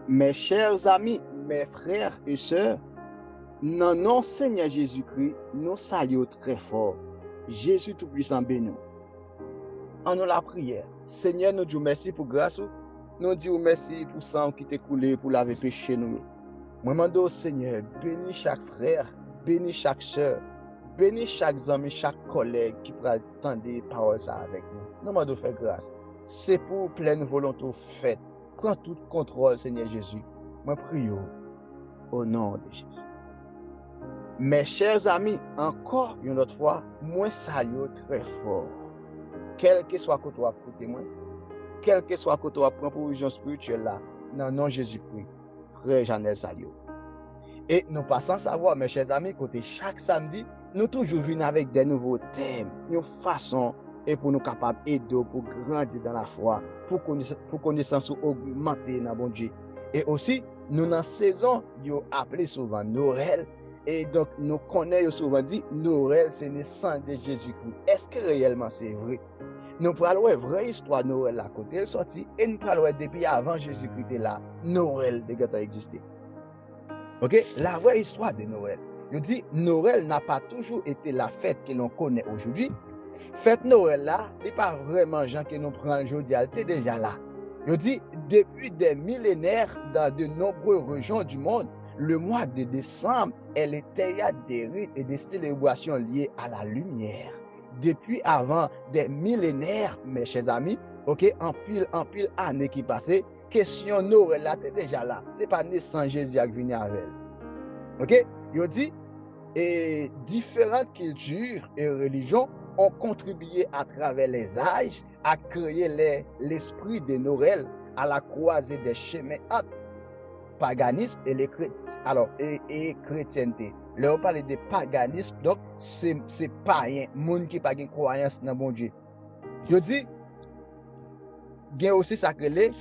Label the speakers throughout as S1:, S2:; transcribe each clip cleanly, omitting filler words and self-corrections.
S1: Mes chers amis, mes frères et sœurs, dans nom Seigneur Jésus-Christ, nous saluons très fort. Jésus Tout-Puissant béni. En nous la prière. Seigneur, nous disons merci pour grâce. Nous disons merci pour sang qui t'est coulé pour laver péché nous. Moi, demande au Seigneur, bénis chaque frère, bénis chaque sœur, bénis chaque ami, chaque collègue qui peut attendre des paroles ça avec nous. Nous demandons faire grâce. C'est pour pleine volonté faite. Prends tout contrôle, Seigneur Jésus. Moi, prie au nom de Jésus. Mes chers amis, encore une autre fois, moi salue très fort. Quel que soit que tu as écouté moi, quel que soit que tu as pris provision spirituelle là, dans le nom de Jésus-Christ, frère Janel salue. Et nous passons à savoir, mes chers amis, côté chaque samedi, nous toujours venons avec des nouveaux thèmes, une façon et pour nous capables d'aider pour grandir dans la foi, pour connaissance augmenter dans bon Dieu. Et aussi, nous dans la saison, nous appelons souvent Noël. Et donc, nous connaissons souvent dit Noël, c'est naissance de Jésus-Christ. Est-ce que réellement c'est vrai? Nous parlons de vraie histoire de Noël là, quand elle sorti, et nous parlons depuis avant Jésus-Christ est là, Noël a existé. Ok? La vraie histoire de Noël. Je dis, Noël n'a pas toujours été la fête que l'on connaît aujourd'hui. Fête Noël là, n'est pas vraiment gens que nous prenons aujourd'hui, elle était déjà là. Je dis, depuis des millénaires, dans de nombreuses régions du monde, le mois de décembre est le théâtre des rites et des célébrations liées à la lumière. Depuis avant des millénaires, mes chers amis, ok, en pile années qui passaient, question Noël là, était déjà là. C'est pas naissance Jésus qui venu avec elle. Ok, je dis, et différentes cultures et religions ont contribué à travers les âges à créer l'esprit de Noël à la croisée des chemins entre paganisme et les et chrétienté. Là on parle de paganisme, donc c'est païen, monde qui pas de croyance dans bon Dieu. Je dis il y a aussi ça que les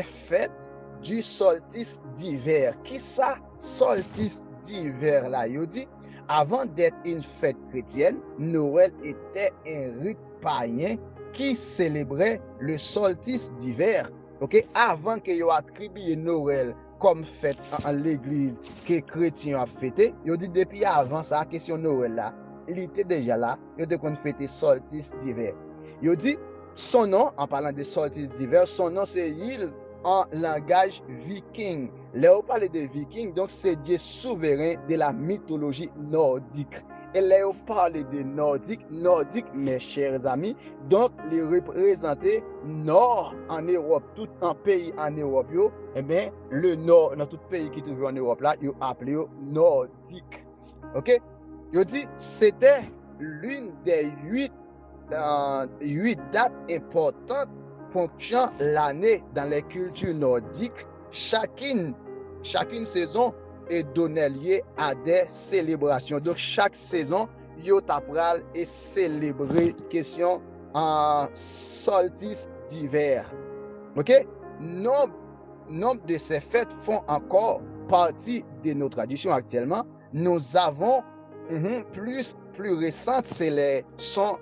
S1: fêtes du solstice d'hiver. Qui ça solstice d'hiver là? Je dis avant d'être une fête chrétienne, Noël était un rite païen qui célébrait le solstice d'hiver. OK, avant que yo attribue Noël comme fête en l'église que les chrétiens ont fêté, ils dit depuis avant ça, la question Noël là, il était déjà là, ils ont fêté solstice d'hiver. Ils dit son nom, en parlant de solstice d'hiver, son nom c'est il en langage viking. Là on parle de viking, donc c'est Dieu souverain de la mythologie nordique. Et là on parle de nordique, mes chers amis, donc les représenter nord en Europe, tout un pays en Europe, eh bien, le nord, dans tout pays qui trouve en Europe là, ils appelé nordique. Ok? Je dis, c'était l'une des 8 dates importantes ponctuant l'année dans les cultures nordiques. Chacune saison est donnée liée à des célébrations. Donc, chaque saison, yo tapral est célébré question en solstice d'hiver. Ok? Nombre de ces fêtes font encore partie de nos traditions actuellement. Nous avons plus récentes, sont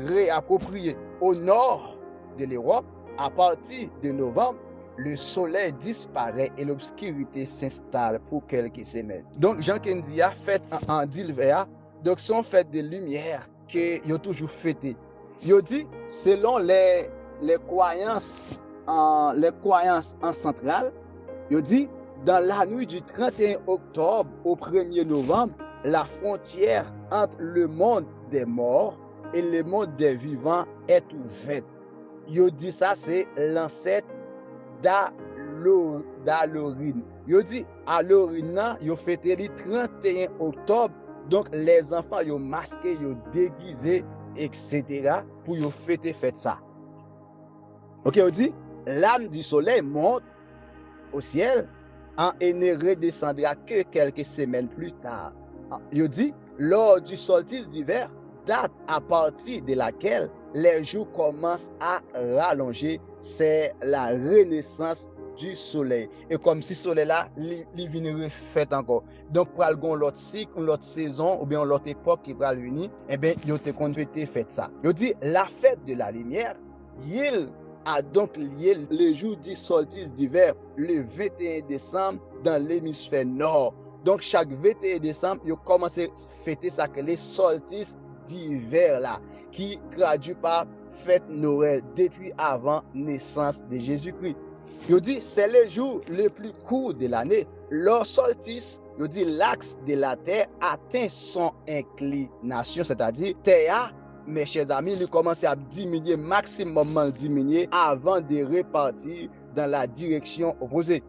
S1: réappropriées. Au nord de l'Europe, à partir de novembre, le soleil disparaît et l'obscurité s'installe pour quelques semaines. Donc, Jean Kendi a fait en d'hiver, donc sont fêtes de lumière que yo toujours fêté. Yo dit, selon les croyances en centrale, yo dit, dans la nuit du 31 octobre au 1er novembre, la frontière entre le monde des morts et le monde des vivants est ouverte. Yo dit ça, c'est l'ancêtre d'Halloween. Yo dit, Halloween, yo fêté le 31 octobre, donc les enfants yo masqué, yo déguisé, etc. pour yo fêter ça. Ok, yo dit, l'âme du soleil monte au ciel et ne redescendra que quelques semaines plus tard. Yo dit, lors du solstice d'hiver, date à partir de laquelle les jours commencent à rallonger, c'est la renaissance du soleil. Et comme si le soleil là, il vient refait encore. Donc, pour aller l'autre cycle, l'autre saison, ou bien l'autre époque qui va venir, eh bien, il y a fait ça. Il dit, la fête de la lumière, il a donc lié le jour du solstice d'hiver, le 21 décembre, dans l'hémisphère nord. Donc, chaque 21 décembre, ils ont commencé à fêter ça que les solstices d'hiver là, qui traduit par fête Noël depuis avant naissance de Jésus-Christ. Ils dit c'est le jour le plus court de l'année. Leur solstice, ils dit l'axe de la terre atteint son inclination, c'est-à-dire terre, mes chers amis, il commence à diminuer, maximum diminuer avant de repartir dans la direction opposée.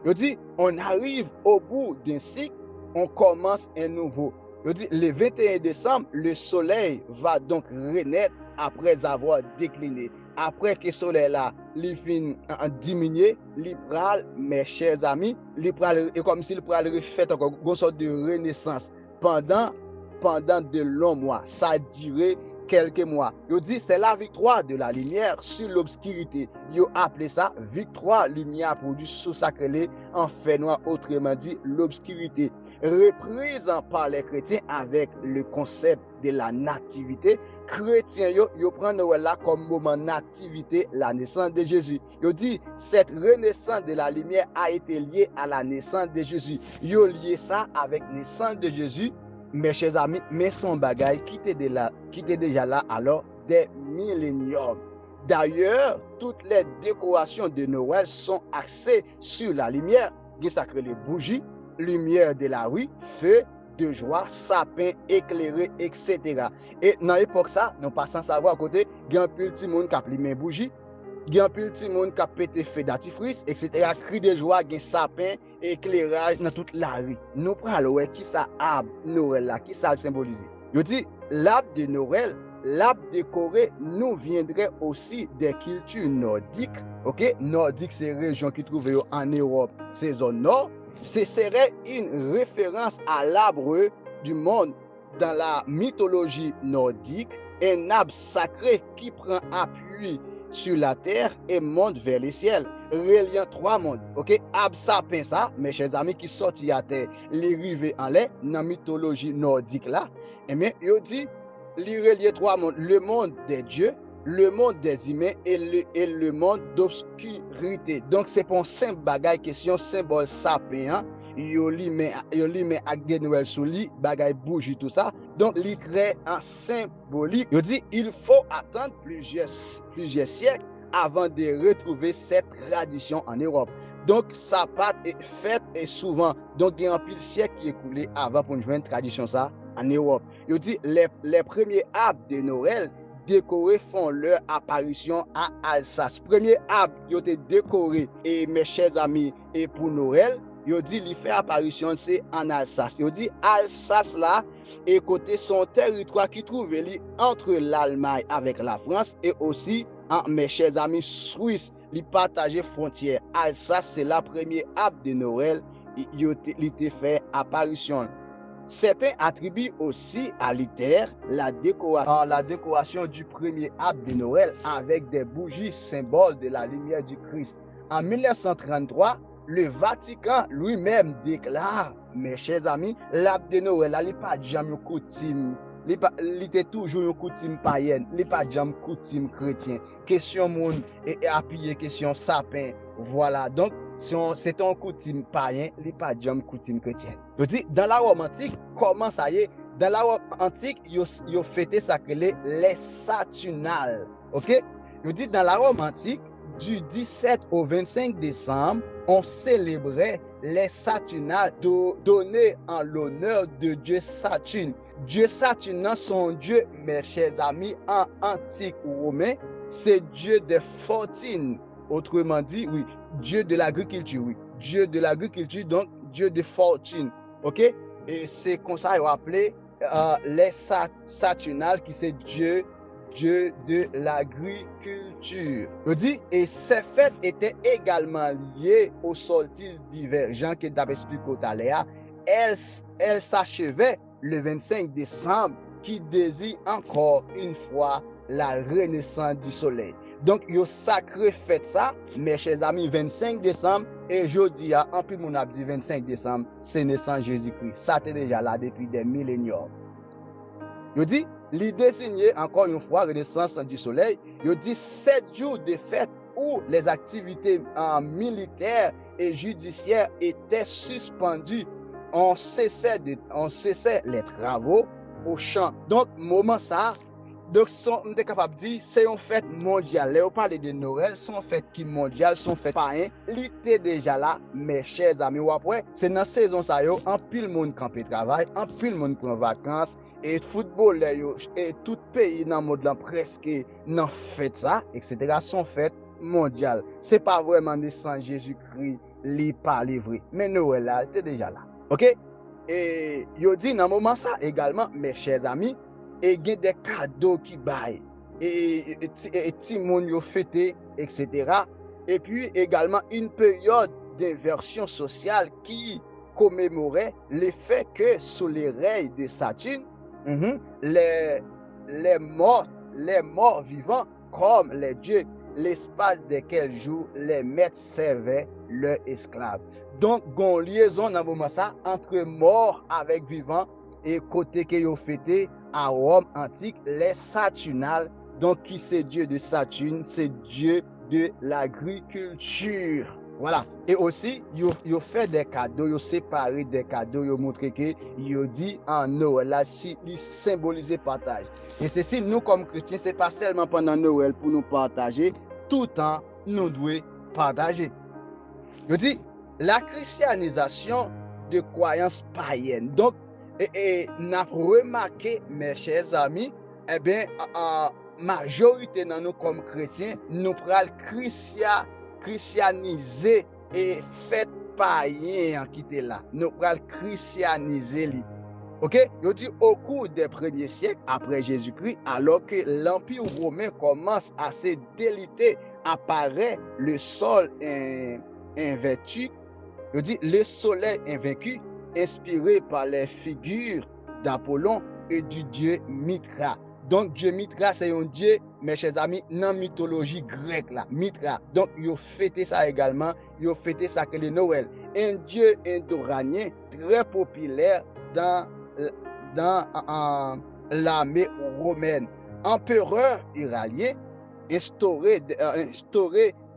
S1: Il dit, on arrive au bout d'un cycle, on commence un nouveau. Il dit, le 21 décembre, le soleil va donc renaître après avoir décliné. Après que le soleil là, il finit en diminuer, il pral, mes chers amis, il pral, et comme s'il pral refait encore une sorte de renaissance pendant de longs mois. Ça a duré quelques mois. Yo dit c'est la victoire de la lumière sur l'obscurité. Yo appelé ça victoire lumière produit sous sacré en fait noir, autrement dit l'obscurité. Représenté par les chrétiens avec le concept de la nativité, chrétiens yo prend Noël là comme moment nativité, la naissance de Jésus. Yo dit cette renaissance de la lumière a été liée à la naissance de Jésus. Yo lié ça avec naissance de Jésus. Mes chers amis, mais son bagage qui était déjà là alors des milléniums. D'ailleurs, toutes les décorations de Noël sont axées sur la lumière. Il sacre les bougies, lumière de la rue, feu de joie, sapin éclairé, etc. Et dans l'époque ça, nous pas sans savoir à côté, il y a un petit monde qui a pris mes bougies, il y a un petit monde qui a pété feu d'artifice, etc. Cri de joie, il y a sapin, éclairage dans toute la rue. Nous prenons qui ça arbre Noël là, qui ça symbolise. Je dis l'arbre de Noël, l'arbre décoré nous viendrait aussi des cultures nordiques. OK, nordique c'est région qui trouve en Europe, c'est zone nord. Ce serait une référence à l'arbre du monde dans la mythologie nordique, un arbre sacré qui prend appui sur la terre et monte vers le ciel, reliant trois mondes. OK, arbre sapin ça, mes chers amis qui sortent à terre, les rivés en l'air dans la mythologie nordique là, et bien il dit les relier trois mondes, le monde des dieux, le monde des humains et le monde d'obscurité. Donc c'est pour un simple bagage question symbole sapin, hein? Yo li men ak de Noël sous li, bagay bougie tout ça. Donc li crée un symbolique. Yo dit il faut attendre plusieurs siècles avant de retrouver cette tradition en Europe. Donc sa pâte est faite et souvent donc il y a un pile siècle qui est écoulé avant pour nous joindre tradition ça en Europe. Yo dit les premiers arbres de Noël décorés font leur apparition à Alsace. Premier arbre qui a été décoré et mes chers amis et pour Noël, yo dit il fait apparition c'est en Alsace. Yo dit Alsace là et côté son territoire qui trouve entre l'Allemagne avec la France et aussi mes chers amis Suisse, li partager frontière. Alsace c'est la première arbre de Noël il était fait apparition. Certains attribuent aussi à l'Iter la décoration du premier arbre de Noël avec des bougies symbole de la lumière du Christ. En 1933, le Vatican lui-même déclare, mes chers amis, l'arbre de Noël, il n'est pas jamais coutume, il était toujours une coutume païenne, il n'est pas jamais coutume chrétien. Question monde et appuyé question sapin, voilà. Donc, c'est un coutume païen, il n'est pas jamais coutume chrétienne. Je dis, dans la Rome antique, comment ça y est? Dans la Rome antique, ils ont fêté ça que les Saturnales. Ok? Je dis, dans la Rome antique, du 17 au 25 décembre, on célébrait les Saturnales donnés en l'honneur de Dieu Saturne. Dieu Saturne, son Dieu, mes chers amis, en antique romain, c'est Dieu des fortunes. Autrement dit, oui, Dieu de l'agriculture, oui. Dieu de l'agriculture, donc Dieu de fortune. OK? Et c'est comme ça qu'on appelait les Saturnales, qui c'est Dieu de l'agriculture. Je dis, et ces fêtes étaient également liées au solstice d'hiver. Jean qui t'a expliqué tout à l'heure, elle s'achevait le 25 décembre, qui désigne encore une fois la renaissance du soleil. Donc, il y a sacré fête ça, mes chers amis, 25 décembre, et jeudi, en plus, mon a dit 25 décembre, c'est naissance Jésus-Christ. Ça était déjà là depuis des milléniums. Je dis, l'idée signée encore une fois, renaissance du soleil, je dis 7 jours de fête où les activités militaires et judiciaires étaient suspendues. On cessait les travaux au champ. Donc, moment ça, donc, on est capable de dire, c'est une fête mondiale. Là, on parle de Noël, c'est une fête qui est mondiale, c'est une fête païen. L'été déjà là, mes chers amis, ou après, c'est dans la saison ça, en pile monde campé travail, en pile monde prend vacances, et football, et tout pays dans le monde là, presque, dans fête ça, etc., sont fêtes mondiales. C'est pas vraiment naissance Jésus-Christ, li pas livré. Mais Noël là, c'est déjà là. OK? Et yo dit dans moment ça également, mes chers amis, et il y a des cadeaux qui baillent, et ti moun yo fêté, etc. Et puis également une période d'inversion sociale qui commémorait le fait que sous les règnes de Saturne, les morts vivants, comme les dieux, l'espace de quelques jours, les maîtres servaient leurs esclaves. Donc, gon liaison dans moment ça entre mort avec vivant et côté que yo fêté à Rome antique, les Saturnales. Donc, qui c'est Dieu de Saturne? C'est Dieu de l'agriculture. Voilà. Et aussi, yo fait des cadeaux, yo séparé des cadeaux, yo montré que yo dit en Noël, là, si il symbolise partage. Et ceci, nous comme chrétiens, c'est pas seulement pendant Noël pour nous partager, tout le temps, nous devons partager. Yo dit, la christianisation de croyances païennes. Donc, et n'a remarqué, mes chers amis, eh bien, majorité de nous comme chrétiens, nous prenons christianiser et fait païen qui était là. Nous prenons christianiser. Ok? Je dis au cours des premiers siècles après Jésus-Christ, alors que l'Empire romain commence à se déliter, apparaît le sol invaincu. Je dis le soleil invaincu, inspiré par les figures d'Apollon et du dieu Mithra. Donc, dieu Mithra, c'est un dieu, mes chers amis, dans la mythologie grecque, là, Mithra. Donc, ils ont fêté ça également, ils ont fêté ça que le Noël. Un dieu indo-iranien très populaire dans l'armée romaine. Empereur iranien, instauré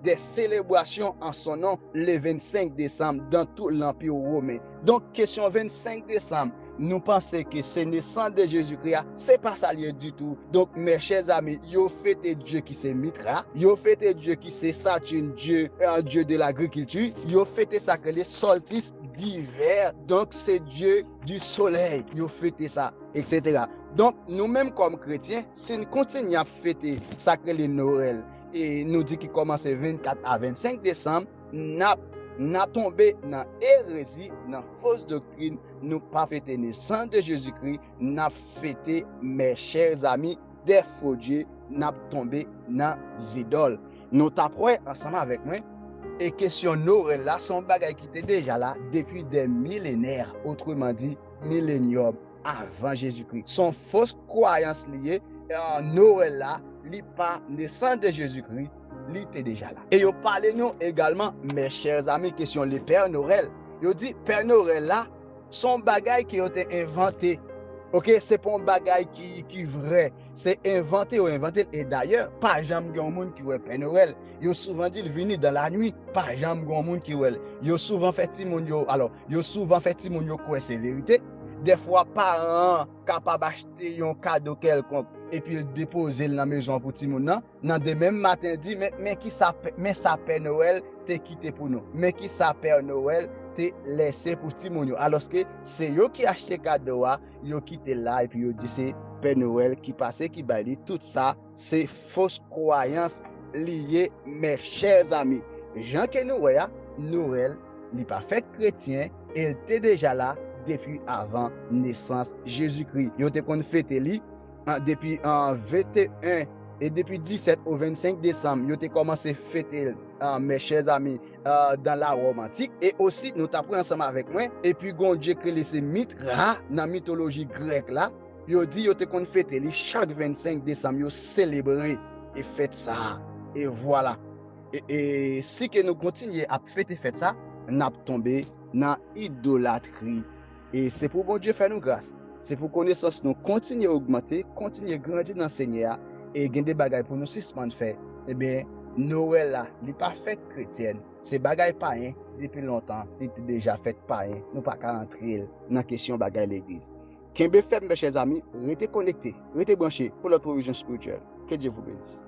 S1: des célébrations en son nom le 25 décembre dans tout l'Empire romain. Donc, question 25 décembre, nous pensons que c'est naissance de Jésus-Christ, c'est pas ça du tout. Donc, mes chers amis, yo fêté Dieu qui c'est Mithra, yo fêté Dieu qui c'est Saturne, Dieu de l'agriculture, yo fêté ça que les solstices d'hiver, donc c'est Dieu du soleil, yo fêté ça, etc. Donc, nous-mêmes comme chrétiens, si nous continuons à fêter ça que le Noël, et nous dit qu'il commence 24 à 25 décembre, n'a tombé dans hérésie, dans fausse doctrine, nous pas fêté naissance de Jésus-Christ, n'a fêté, mes chers amis, des faux dieux, n'a tombé dans idoles. Nous t'apprêtons ensemble avec moi, et question Noël là, son bagage qui était déjà là depuis des millénaires, autrement dit, millénium avant Jésus-Christ. Son fausse croyance liée à Noël là, li pas naissance de Jésus-Christ, li était déjà là. Et yo parlez nous également, mes chers amis, question le Père Noël. Yo dit Père Noël là, son bagage qui a été inventé. Ok, c'est pas un bagage qui vrai, c'est inventé ou inventé. Et d'ailleurs, pas jamais grand monde qui voit Père Noël. Yo souvent dit il vient dans la nuit, pas jamais grand monde qui voit. Yo souvent fait ti moun yo, alors yo souvent fait ti moun yo quoi c'est vérité. Des fois parents capable acheter un cadeau quelconque et puis déposer dans la maison pour ti moun nan, dans de même matin dit mais qui ça Père Noël t'es quitté pour nous. Mais qui ça Père Noël t'es laissé pour ti moun yo. Alors que c'est yo qui acheté cadeau yo quitté là et puis yo dit c'est Père Noël qui passait qui baille tout ça, c'est fausse croyance liée, mes chers amis. Jean que nous voyons Noël, il pas fait chrétien, il était déjà là depuis avant naissance Jésus-Christ. Yo te kon fêté li depuis 21 et depuis 17 au 25 décembre, yo te commencé fêter mes chers amis dans la Rome antique et aussi nous t'apprenons ensemble avec moi et puis gon Dieu que c'est Mithra dans mythologie grecque là, yo dit yo te kon fêter li chaque 25 décembre, yo célébrer et fête ça. Et voilà. Et si que nous continuons à fêter ça, n'a tombé dans idolâtrie. Et c'est pour bon Dieu faire nous grâce. C'est pour connaissance nous continuer à augmenter, continuer à grandir dans le Seigneur et gagner des bagages pour nous suspendre faire. Eh bien, Noël là, il n'est pas fait chrétienne. C'est bagaille païen depuis longtemps. Il était déjà fait païen. Nous pas qu'à entrer dans la question bagaille l'église. Kembe fait, mes chers amis, restez connectés, restez branchés pour la provision spirituelle. Que Dieu vous bénisse.